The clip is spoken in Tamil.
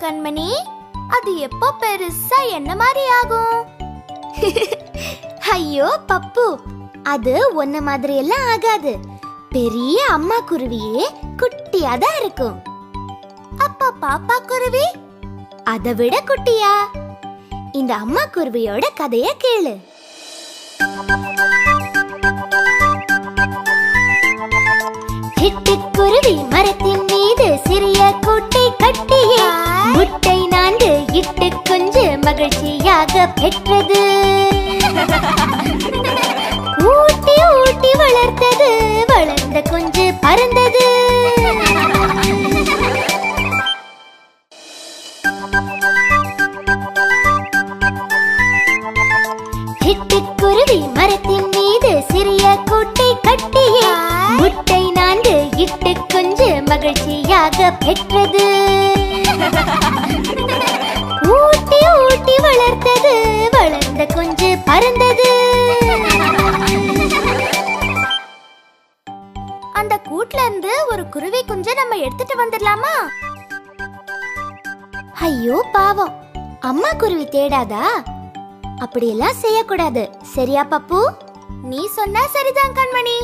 கண்மணி. அது எப்போ பெருசா என்ன மாதிரி ஆகும்? ஐயோ பப்பு, அது ஒன்ன மாதிரி எல்லாம் ஆகாது. பெரிய அம்மா குருவியே குட்டியா தான் இருக்கும். அப்ப பாப்பா குருவி அதை விட குட்டியா? இந்த அம்மா குருவியோட கதைய கேளு. சிட்டுக்குருவி மரத்தின் மீது சிறிய கூட்டை கட்டியே முட்டை 4 இட்டு கொஞ்சு மகிழ்ச்சியாக பெற்றது. ஊட்டி ஊட்டி வளர்த்தது, வளர்ந்த கொஞ்சு பறந்தது. சிட்டுக்குருவி மரத்தின் மீது சிறிய கூட்டை கட்டியே முட்டை 4 இட்டு கொஞ்சு மகிழ்ச்சியாக பெற்றது. ஊட்டி ஊட்டி வளர்த்தது, வளர்ந்த கொஞ்சு பறந்தது. அந்த கூட்ல இருந்து ஒரு குருவி குஞ்சை நம்ம எடுத்துட்டு வந்துடலாமா? ஐயோ பாவம், அம்மா குருவி தேடாதா? அப்படியெல்லாம் செய்யக்கூடாது. சரியா பப்பு? நீ சொன்னா சரிதான் கண்மணி.